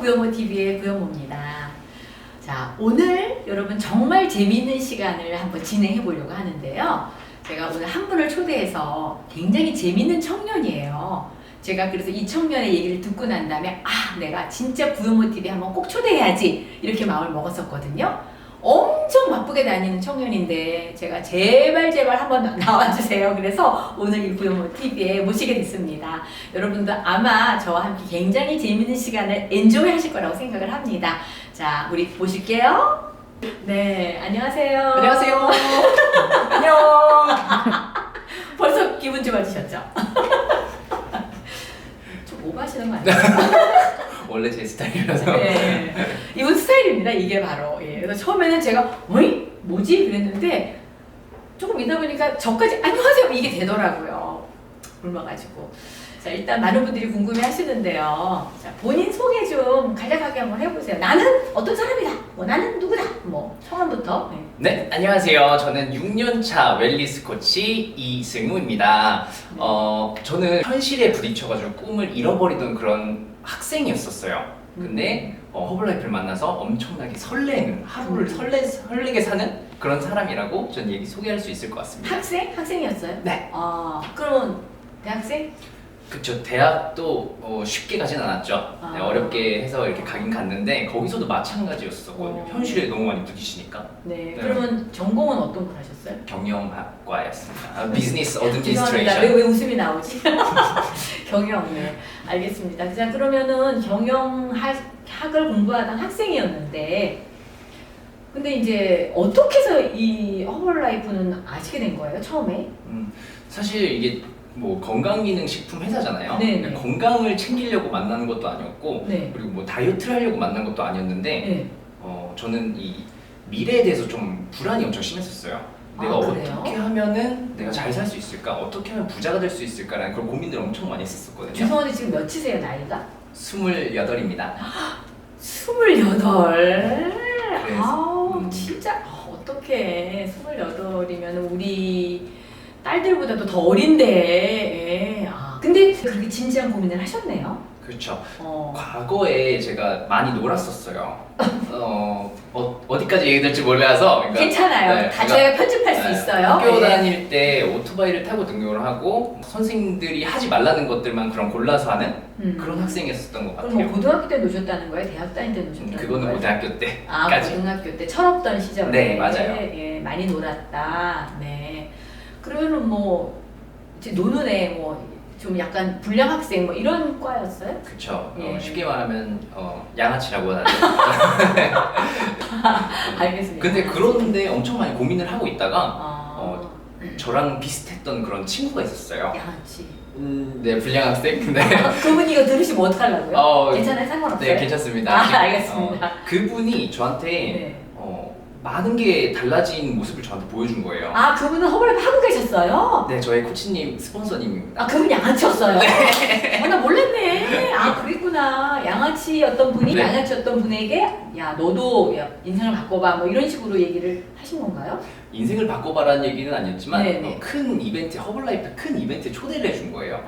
구현모 TV의 구현모입니다. 자, 오늘 여러분 정말 재미있는 시간을 한번 진행해 보려고 하는데요. 제가 오늘 한 분을 초대해서 굉장히 재미있는 청년이에요. 제가 그래서 이 청년의 얘기를 듣고 난 다음에 내가 진짜 구현모 TV 한번 꼭 초대해야지 이렇게 마음을 먹었었거든요. 엄청 바쁘게 다니는 청년인데 제가 제발 한번 나와주세요. 그래서 오늘 이 구현모 TV에 모시게 됐습니다. 여러분도 아마 저와 함께 굉장히 재미있는 시간을 엔조이 하실 거라고 생각을 합니다. 자, 우리 보실게요. 네, 안녕하세요. 안녕하세요. 안녕. 벌써 기분 좋아지셨죠? 좀 오버하시는 거 아니에요? 원래 제 스타일이라서. 네. 이분 스타일입니다. 이게 바로. 예. 그래서 처음에는 제가 어이? 뭐지? 그랬는데 조금 있다 보니까 저까지 안녕하세요 이게 되더라고요. 굶어가지고. 자, 일단 많은 분들이 궁금해 하시는데요. 자, 본인 소개 좀 간략하게 한번 해보세요. 나는 어떤 사람이다. 나는 누구다. 성함부터. 네, 안녕하세요. 저는 6년차 웰니스 코치 이승우입니다. 저는 현실에 부딪혀가지고 꿈을 잃어버리던 그런 학생이었었어요. 근데 허블라이프를 만나서 엄청나게 설레는, 하루를 설레게 사는 그런 사람이라고 전 얘기 소개할 수 있을 것 같습니다. 학생? 학생이었어요? 네. 그러면 대학생? 그쵸. 대학도 쉽게 가진 않았죠. 네, 어렵게 해서 이렇게 가긴 갔는데 거기서도 마찬가지였었거든요. 현실에 너무 많이 부딪히니까. 네. 그러면 전공은 어떤 걸 하셨어요? 경영학과였습니다. 비즈니스 죄송합니다. 어드미니스트레이션. 왜 웃음이 나오지? 경영, 네. 알겠습니다. 자, 그러면은 경영학을 공부하던 학생이었는데, 근데 이제 어떻게 해서 이 허벌라이프는 아시게 된 거예요, 처음에? 사실 이게 건강기능식품 회사잖아요. 네네. 건강을 챙기려고 만나는 것도 아니었고, 네. 그리고 다이어트를 하려고 만난 것도 아니었는데, 네. 저는 이 미래에 대해서 좀 불안이 엄청 심했었어요. 내가 그래요? 어떻게 하면은 내가 잘 살 수 있을까? 어떻게 하면 부자가 될 수 있을까라는 그런 고민들을 엄청 많이 했었거든요. 죄송한데 지금 몇이세요, 나이가? 28입니다. 28. 그래서, 진짜 어떡해. 28이면 우리 딸들보다도 더 어린데. 근데 그렇게 진지한 고민을 하셨네요. 그렇죠. 과거에 제가 많이 놀았었어요. 어디까지 얘기될지 몰라서. 그러니까, 괜찮아요. 네, 다 그러니까, 저희가 편집할 수 있어요. 학교 네. 다닐 때 오토바이를 타고 등록을 하고 선생님들이 하지 말라는 것들만 골라서 하는 그런 학생이었었던 것 그럼 같아요. 고등학교 때 노셨다는 거예요? 대학 다닐 때 노셨다는 거예요? 그거는 고등학교 때까지. 고등학교 때 철없던 시절에. 네, 맞아요. 예, 많이 놀았다. 네. 그러면은 이제 노는 애 좀 약간 불량 학생 이런 과였어요? 그쵸. 예. 쉽게 말하면 양아치라고 하죠. 알겠습니다. 근데 그런데 엄청 많이 고민을 하고 있다가 네. 저랑 비슷했던 그런 친구가 있었어요. 양아치. 네, 불량 학생. 네. 그분 이거 들으시면 어떡하려고요? 괜찮아요? 상관없어요? 네, 괜찮습니다. 알겠습니다. 그분이 저한테 네. 많은 게 달라진 모습을 저한테 보여준 거예요. 그분은 허벌라이프 하고 계셨어요? 네, 저의 코치님, 스폰서님입니다. 그분 양아치였어요? 나 몰랐네. 그랬구나. 양아치였던 분이 네. 양아치였던 분에게 너도 인생을 바꿔봐 이런 식으로 얘기를 하신 건가요? 인생을 바꿔봐라는 얘기는 아니었지만 네네. 큰 이벤트, 허벌라이프 큰 이벤트에 초대를 해준 거예요.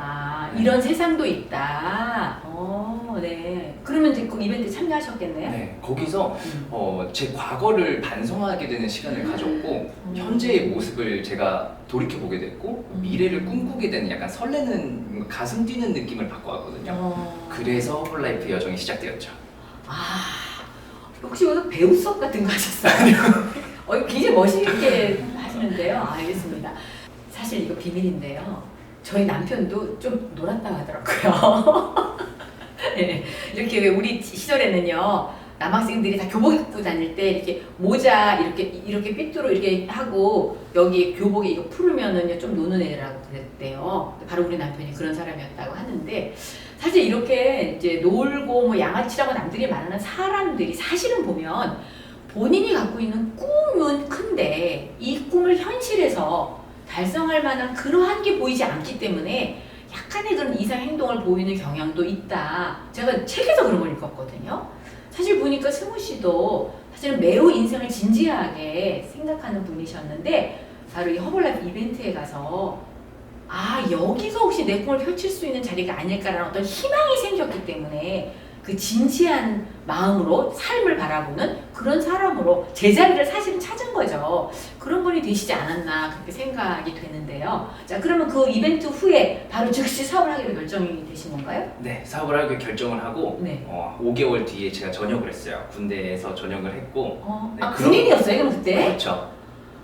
이런 세상도 있다. 네. 그러면 이제 그 이벤트에 참여하셨겠네요? 네, 거기서 제 과거를 반성하게 되는 시간을 가졌고 현재의 모습을 제가 돌이켜보게 됐고 미래를 꿈꾸게 되는 약간 설레는 가슴 뛰는 느낌을 받고 왔거든요. 그래서 허벌라이프 여정이 시작되었죠. 혹시 오늘 배우 수업 같은 거 하셨어요? 굉장히 멋있게 하시는데요. 알겠습니다. 사실 이거 비밀인데요. 저희 남편도 좀 놀았다고 하더라고요. 네, 이렇게 왜 우리 시절에는요. 남학생들이 다 교복 입고 다닐 때 이렇게 모자 이렇게 삐뚤어 이렇게 하고 여기 교복에 이거 풀으면은요 좀 노는 애라고 그랬대요. 바로 우리 남편이 그런 사람이었다고 하는데 사실 이렇게 이제 놀고 양아치라고 남들이 말하는 사람들이 사실은 보면 본인이 갖고 있는 꿈은 큰데 이 꿈을 현실에서 달성할 만한 그러한 게 보이지 않기 때문에 약간의 그런 이상 행동을 보이는 경향도 있다. 제가 책에서 그런 걸 읽었거든요. 사실 보니까 승우 씨도 사실은 매우 인생을 진지하게 생각하는 분이셨는데 바로 이 허벌라이프 이벤트에 가서 여기가 혹시 내 꿈을 펼칠 수 있는 자리가 아닐까라는 어떤 희망이 생겼기 때문에 그 진지한 마음으로 삶을 바라보는 그런 사람으로 제자리를 사실은 찾은 거죠. 그런 분이 되시지 않았나 그렇게 생각이 되는데요. 자, 그러면 그 이벤트 후에 바로 즉시 사업을 하기로 결정이 되신 건가요? 네, 사업을 하기로 결정을 하고 네. 5개월 뒤에 제가 전역을 했어요. 군대에서 전역을 했고 네, 군인이었어요, 그럼 그때? 그렇죠.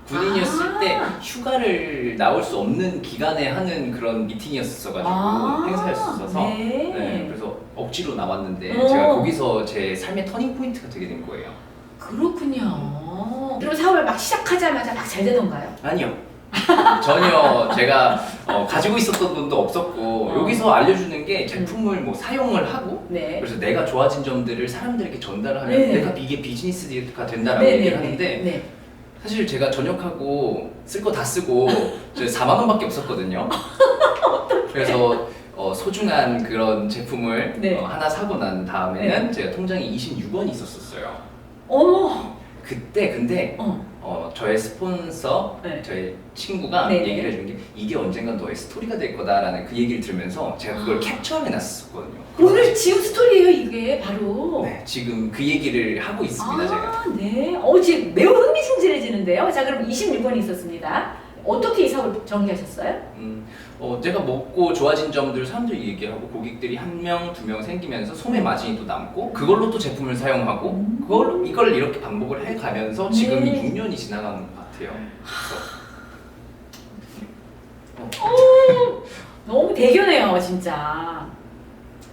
군인이었을 때 휴가를 나올 수 없는 기간에 하는 그런 미팅이었어가지고 행사였어서 네. 네, 그래서 억지로 나왔는데 어. 제가 거기서 제 삶의 터닝 포인트가 되게 된 거예요. 그렇군요. 그리고 사업을 막 시작하자마자 막 잘 되던가요? 아니요. 전혀 제가 가지고 있었던 돈도 없었고 여기서 알려주는 게 제품을 뭐 사용을 하고 네. 그래서 내가 좋아진 점들을 사람들에게 전달을 하면 네. 내가 이게 비즈니스가 된다라고 네, 얘기를 네, 하는데 네. 사실 제가 전역하고 쓸 거 다 쓰고 저 4만 원밖에 없었거든요. 그래서 소중한 그런 제품을 네. 하나 사고 난 다음에는 제가 통장에 26원이 있었어요. 어머. 그때 근데 저의 스폰서, 네. 저의 친구가 네네. 얘기를 해준 게 이게 언젠간 너의 스토리가 될 거다라는 그 얘기를 들으면서 제가 그걸 캡처해 놨었거든요. 오늘 지금 스토리예요, 이게 바로. 네, 지금 그 얘기를 하고 있습니다, 제가. 네. 지금 매우 흥미진진해지는데요. 자, 그럼 26번이 있었습니다. 어떻게 이 사업을 정리하셨어요? 제가 먹고 좋아진 점들 사람들이 얘기하고 고객들이 1명, 2명 생기면서 소매 마진이 또 남고 그걸로 또 제품을 사용하고 이걸 이렇게 반복을 해가면서 지금 네. 6년이 지나간 것 같아요. 너무 대견해요, 진짜.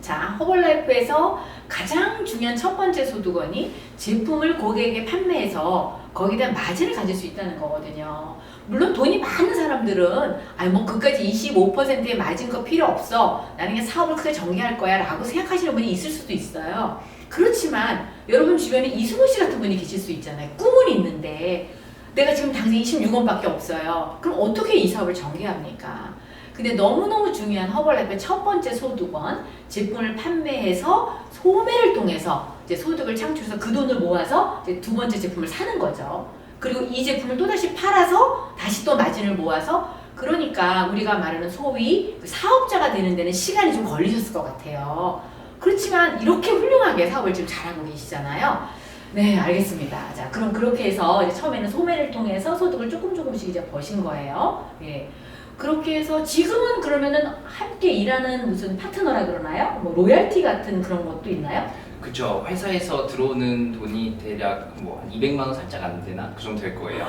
자, 허벌라이프에서 가장 중요한 첫 번째 소득원이 제품을 고객에게 판매해서 거기에 대한 마진을 가질 수 있다는 거거든요. 물론 돈이 많은 사람들은 뭐 그까지 25%의 마진 거 필요 없어. 나는 그냥 사업을 크게 전개할 거야 라고 생각하시는 분이 있을 수도 있어요. 그렇지만 여러분 주변에 이승우 씨 같은 분이 계실 수 있잖아요. 꿈은 있는데 내가 지금 당장 26원밖에 없어요. 그럼 어떻게 이 사업을 전개합니까? 근데 너무너무 중요한 허벌라이프의 첫 번째 소득원, 제품을 판매해서 소매를 통해서 이제 소득을 창출해서 그 돈을 모아서 이제 두 번째 제품을 사는 거죠. 그리고 이 제품을 또다시 팔아서 다시 또 마진을 모아서 그러니까 우리가 말하는 소위 그 사업자가 되는 데는 시간이 좀 걸리셨을 것 같아요. 그렇지만 이렇게 훌륭하게 사업을 지금 잘하고 계시잖아요. 네, 알겠습니다. 자, 그럼 그렇게 해서 이제 처음에는 소매를 통해서 소득을 조금씩 이제 버신 거예요. 예. 그렇게 해서 지금은 그러면은 함께 일하는 무슨 파트너라 그러나요? 뭐 로얄티 같은 그런 것도 있나요? 그쵸. 회사에서 들어오는 돈이 대략 뭐 한 200만 원 살짝 안 되나? 그 정도 될 거예요.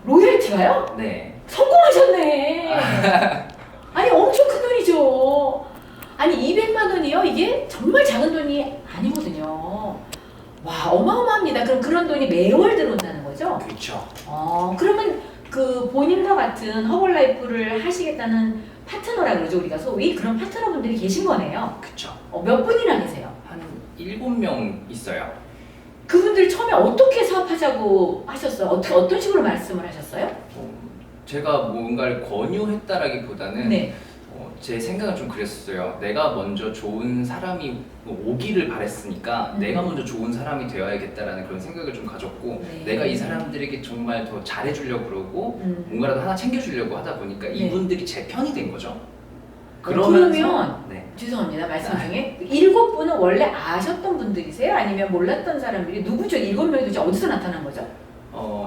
로얄티가요? 네. 성공하셨네. 아니 엄청 큰 돈이죠. 아니 200만 원이요? 이게 정말 작은 돈이 아니거든요. 와, 어마어마합니다. 그럼 그런 돈이 매월 들어온다는 거죠? 그렇죠. 그러면 그 본인과 같은 허벌라이프를 하시겠다는 파트너라 그러죠, 우리가 소위. 그런 파트너분들이 계신 거네요. 그쵸. 몇 분이나 계세요? 한 7명 있어요. 그분들 처음에 어떻게 사업하자고 하셨어요? 어떤 식으로 말씀을 하셨어요? 제가 뭔가를 권유했다라기보다는 네. 제 생각은 좀 그랬어요. 내가 먼저 좋은 사람이 오기를 바랬으니까 내가 먼저 좋은 사람이 되어야겠다라는 그런 생각을 좀 가졌고 네. 내가 이 사람들에게 정말 더 잘해주려고 그러고 뭔가라도 하나 챙겨주려고 하다 보니까 네. 이분들이 제 편이 된 거죠. 그러면 네. 죄송합니다. 말씀 중에 7분은 원래 아셨던 분들이세요? 아니면 몰랐던 사람들이 누구죠? 7명이 도대체 어디서 나타난 거죠?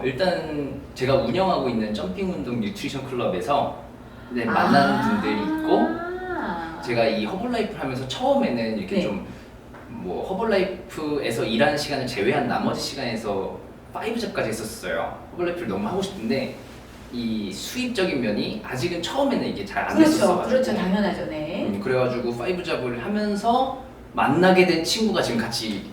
일단 제가 운영하고 있는 점핑 운동 뉴트리션 클럽에서 만난 분들이 있고 제가 이 허벌라이프를 하면서 처음에는 이렇게 네. 좀 뭐 허벌라이프에서 일하는 시간을 제외한 나머지 시간에서 5잡까지 했었어요. 허벌라이프를 너무 하고 싶은데 이 수입적인 면이 아직은 처음에는 이게 잘 안 됐었어가지고 그렇죠. 당연하죠. 네. 그래가지고 5잡을 하면서 만나게 된 친구가 지금 같이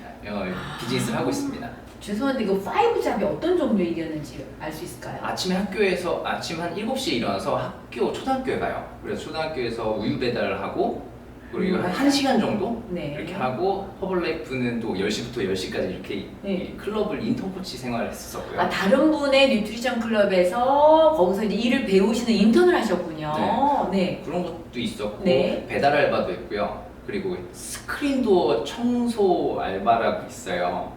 비즈니스를 하고 있습니다. 죄송한데 그 5잡이 어떤 종류의 일이었는지 알 수 있을까요? 아침에 학교에서 아침 한 7시에 일어나서 초등학교에 가요. 그래서 초등학교에서 우유 배달을 하고 그리고 한 1시간 정도 네. 이렇게 하고 허벌라이프는 또 10시부터 10시까지 이렇게 네. 이 클럽을 인턴 코치 생활을 했었고요. 다른 분의 뉴트리션 클럽에서 거기서 이제 일을 배우시는 인턴을 하셨군요. 네. 그런 것도 있었고 네. 배달 알바도 했고요. 그리고 스크린도어 청소 알바라고 있어요.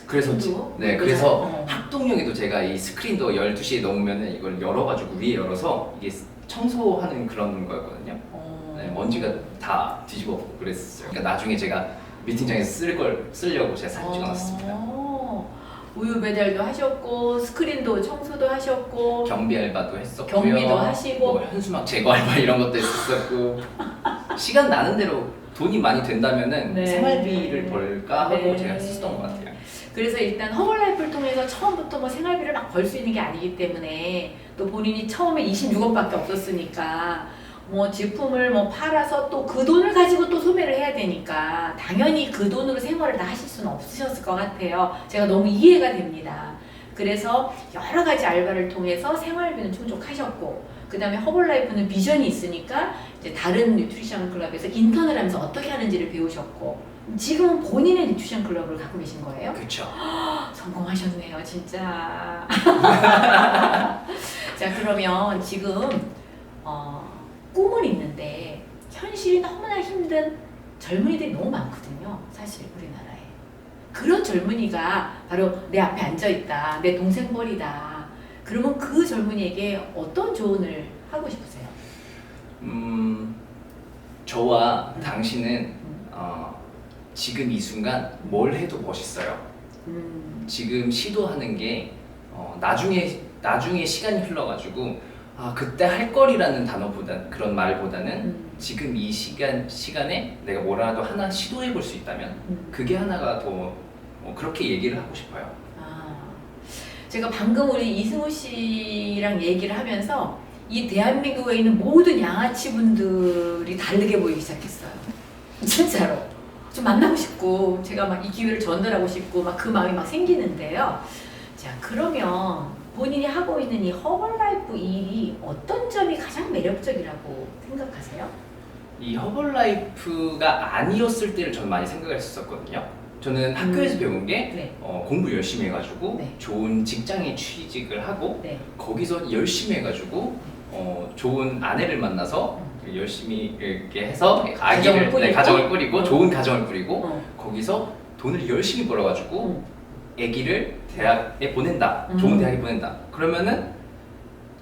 그래서 그래서 학동역에도 제가 이 스크린도어 12시에 넘으면은 이걸 열어가지고 위에 열어서 이게 청소하는 그런 거였거든요. 네, 먼지가 다 뒤집어 엎고 그랬었어요. 그러니까 나중에 제가 미팅장에서 쓰려고 제가 사진 찍어놨습니다. 우유 배달도 하셨고 스크린도 청소도 하셨고 경비 알바도 했었고요. 경비도 하시고 뭐 현수막 제거 알바 이런 것도 했었고 시간 나는 대로 돈이 많이 된다면은 네. 생활비를 벌까 하고 네. 제가 썼던 것 같아요. 그래서 일단 허벌라이프를 통해서 처음부터 뭐 생활비를 막 벌 수 있는 게 아니기 때문에 또 본인이 처음에 26억밖에 없었으니까 뭐 제품을 뭐 팔아서 또 그 돈을 가지고 또 소매를 해야 되니까 당연히 그 돈으로 생활을 다 하실 수는 없으셨을 것 같아요. 제가 너무 이해가 됩니다. 그래서 여러 가지 알바를 통해서 생활비는 충족하셨고 그 다음에 허벌라이프는 비전이 있으니까 이제 다른 뉴트리션 클럽에서 인턴을 하면서 어떻게 하는지를 배우셨고 지금은 본인의 뉴트리션 클럽을 갖고 계신 거예요? 그렇죠. 성공하셨네요, 진짜. 자, 그러면 지금 꿈은 있는데 현실이 너무나 힘든 젊은이들이 너무 많거든요, 사실 우리나라에. 그런 젊은이가 바로 내 앞에 앉아있다, 내 동생 벌이다. 그러면 그 젊은이에게 어떤 조언을 하고 싶으세요? 저와 당신은 지금 이 순간 뭘 해도 멋있어요. 지금 시도하는 게 나중에 시간이 흘러가지고 그때 할 거리라는 단어보다 그런 말보다는 지금 이 시간에 내가 뭐라도 하나 시도해 볼 수 있다면 그게 하나가 더 그렇게 얘기를 하고 싶어요. 제가 방금 우리 이승우 씨랑 얘기를 하면서 이 대한민국에 있는 모든 양아치 분들이 다르게 보이기 시작했어요. 진짜로. 좀 만나고 싶고 제가 막 이 기회를 전달하고 싶고 막 그 마음이 막 생기는데요. 자, 그러면 본인이 하고 있는 이 허벌라이프 일이 어떤 점이 가장 매력적이라고 생각하세요? 이 허벌라이프가 아니었을 때를 저는 많이 생각했었거든요. 저는 학교에서 배운 게 네. 공부 열심히 해가지고 네. 좋은 직장에 취직을 하고 네. 거기서 열심히 해가지고 좋은 아내를 만나서 열심히 이렇게 해서 가정을 꾸리고? 가정을 꾸리고 좋은 가정을 꾸리고 어. 거기서 돈을 열심히 벌어가지고 아기를 대학에 보낸다. 좋은 대학에 보낸다. 그러면은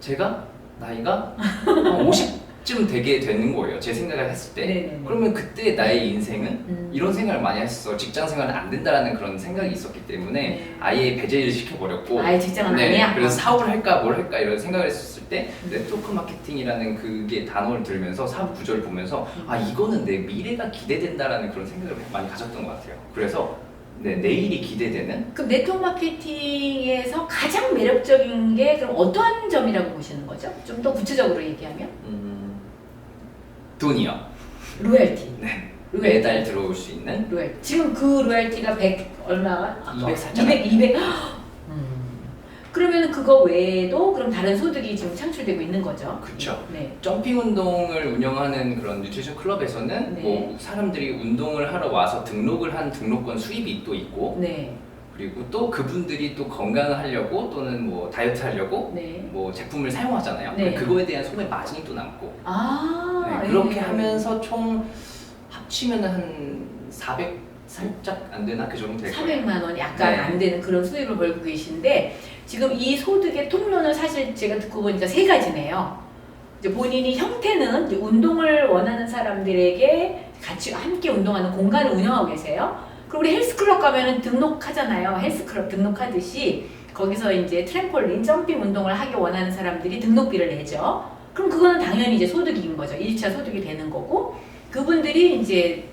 제가 나이가 50쯤 되게 되는 거예요. 제 생각을 했을 때. 네네네. 그러면 그때 나의 인생은 이런 생각을 많이 했어. 직장 생활은 안 된다라는 그런 생각이 있었기 때문에 네. 아예 배제를 시켜버렸고 아예 직장은 아니야? 그래서 사업을 할까 뭘 할까 이런 생각을 했었을 때 네트워크 마케팅이라는 그게 단어를 들으면서 사업 구조를 보면서 이거는 내 미래가 기대된다라는 그런 생각을 많이 가졌던 것 같아요. 그래서 내일이 기대되는 그럼 네트워크 마케팅에서 가장 매력적인 게 그럼 어떠한 점이라고 보시는 거죠? 좀 더 구체적으로 얘기하면? 돈이요. 로열티. 네. 로열티. 매달 들어올 수 있는 로열티. 지금 그 로열티가 100 얼마가? 200 살짝 200. 그러면 그거 외에도 그럼 다른 소득이 지금 창출되고 있는 거죠? 그렇죠. 네. 점핑 운동을 운영하는 그런 뉴트리션 클럽에서는 네. 뭐 사람들이 운동을 하러 와서 등록을 한 등록권 수입이 또 있고 네. 그리고 또 그분들이 또 건강을 하려고 또는 뭐 다이어트 하려고 네. 뭐 제품을 사용하잖아요. 네. 그거에 대한 소매 마진이 또 남고 예. 그렇게 하면서 총 합치면 한 400 살짝 안 되나 그 정도 될 거예요. 400만 원 약간 네. 안 되는 그런 수입을 벌고 계신데 지금 이 소득의 통로는 사실 제가 듣고 보니까 세 가지네요. 이제 본인이 형태는 이제 운동을 원하는 사람들에게 같이 함께 운동하는 공간을 운영하고 계세요. 그리고 우리 헬스클럽 가면은 등록하잖아요. 헬스클럽 등록하듯이 거기서 이제 트램폴린, 점핑 운동을 하기 원하는 사람들이 등록비를 내죠. 그럼 그거는 당연히 이제 소득인 거죠. 1차 소득이 되는 거고 그분들이 이제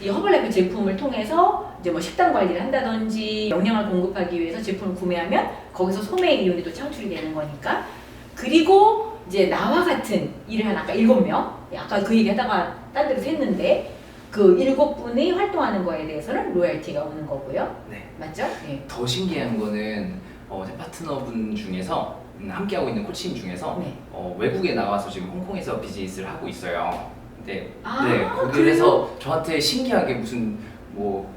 이 허벌라이프 제품을 통해서 이제 뭐 식단 관리를 한다든지 영양을 공급하기 위해서 제품을 구매하면 거기서 소매 이윤이 또 창출이 되는 거니까 그리고 이제 나와 같은 일을 한 아까 7명 아까 그 얘기 하다가 딴 데로 샜는데 그 7분이 활동하는 거에 대해서는 로열티가 오는 거고요. 네. 맞죠? 네. 더 신기한 거는 제 파트너분 중에서 함께하고 있는 코치님 중에서 네. 외국에 나와서 지금 홍콩에서 비즈니스를 하고 있어요. 네, 그래요? 그래서 저한테 신기하게 무슨 뭐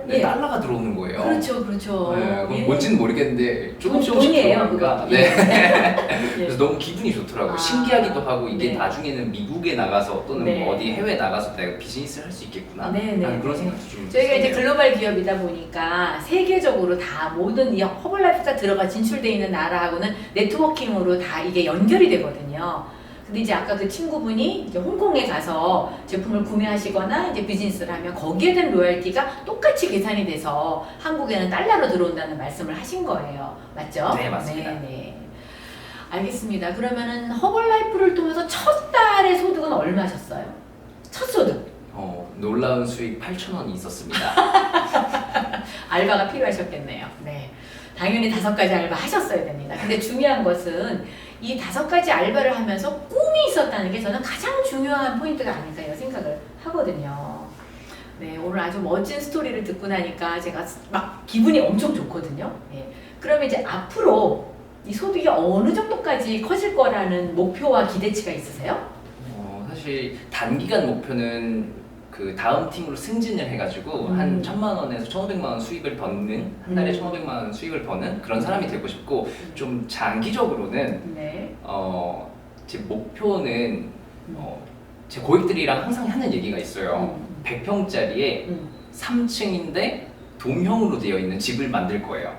예. 달러가 들어오는 거예요. 그렇죠, 그렇죠. 네, 그건 예. 뭔지는 모르겠는데 조금씩 돈이에요, 들어오니까 그거. 네. 예. 그래서 너무 기분이 좋더라고요. 아. 신기하기도 하고 이게 네. 나중에는 미국에 나가서 또는 네. 뭐 어디 해외 나가서 내가 비즈니스를 할 수 있겠구나. 네, 네, 라는 그런 네. 생각도 좀 저희가 이제 있었네요. 글로벌 기업이다 보니까 세계적으로 다 모든 이 허벌라이프가 들어가 진출되어 있는 나라하고는 네트워킹으로 다 이게 연결이 되거든요. 근데 이제 아까 그 친구분이 이제 홍콩에 가서 제품을 구매하시거나 이제 비즈니스를 하면 거기에 대한 로열티가 똑같이 계산이 돼서 한국에는 달러로 들어온다는 말씀을 하신 거예요. 맞죠? 네, 맞습니다. 네. 알겠습니다. 그러면은 허벌라이프를 통해서 첫 달의 소득은 얼마셨어요? 첫 소득. 놀라운 수익 8,000원이 있었습니다. 알바가 필요하셨겠네요. 네. 당연히 5가지 알바 하셨어야 됩니다. 근데 중요한 것은 이 5가지 알바를 하면서 꿈이 있었다는 게 저는 가장 중요한 포인트가 아닐까 이런 생각을 하거든요. 네, 오늘 아주 멋진 스토리를 듣고 나니까 제가 막 기분이 엄청 좋거든요. 네. 그러면 이제 앞으로 이 소득이 어느 정도까지 커질 거라는 목표와 기대치가 있으세요? 사실 단기간 목표는 그 다음 팀으로 승진을 해가지고 한 1,000만 원에서 1,500만 원 수익을 버는 한 달에 1,500만 원 수익을 버는 그런 사람이 되고 싶고 좀 장기적으로는 네. 제 목표는 제 고객들이랑 항상 하는 얘기가 있어요. 100평짜리에 3층인데 동형으로 되어 있는 집을 만들 거예요.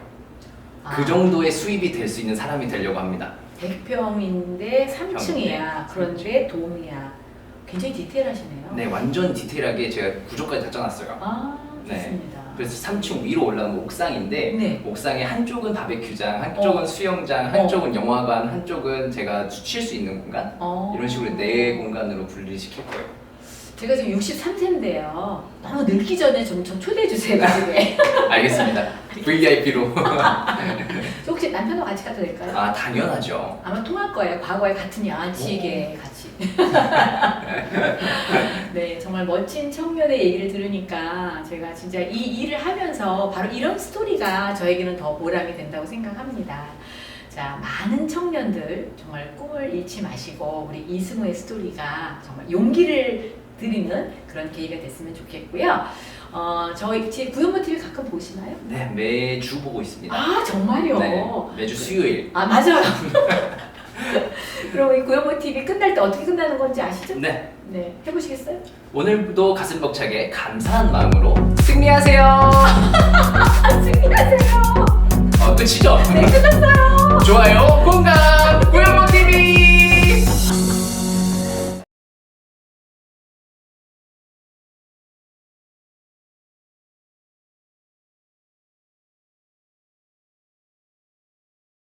그 정도의 수입이 될 수 있는 사람이 되려고 합니다. 100평인데 3층이야. 그런데 돔이야. 굉장히 디테일하시네요. 네, 완전 디테일하게 제가 구조까지 다 짜놨어요. 아, 네. 좋습니다. 그래서 3층 위로 올라가면 옥상인데 네. 옥상에 한쪽은 바베큐장, 한쪽은 수영장, 한쪽은 영화관, 한쪽은 제가 쉴 수 있는 공간 이런 식으로 4공간으로 분리시킬 거예요. 제가 지금 63세인데요. 너무 늙기 전에 좀 초대해 주세요. 집에. 알겠습니다. VIP로. 혹시 남편과 같이 가도 될까요? 아, 당연하죠. 아마 통할 거예요. 과거에 같은 야치게 같이. 네, 정말 멋진 청년의 얘기를 들으니까 제가 진짜 이 일을 하면서 바로 이런 스토리가 저에게는 더 보람이 된다고 생각합니다. 자, 많은 청년들 정말 꿈을 잃지 마시고 우리 이승우의 스토리가 정말 용기를 드리는 그런 계기가 됐으면 좋겠고요. 저희 구연모 TV 가끔 보시나요? 네, 매주 보고 있습니다. 아, 정말요? 네, 매주 수요일. 아, 맞아요. 그럼 이 구연모 TV 끝날 때 어떻게 끝나는 건지 아시죠? 네. 네, 해보시겠어요? 오늘도 가슴 벅차게 감사한 마음으로 승리하세요. 승리하세요. 끝이죠? 네, 끝났어요. 좋아요, 공감.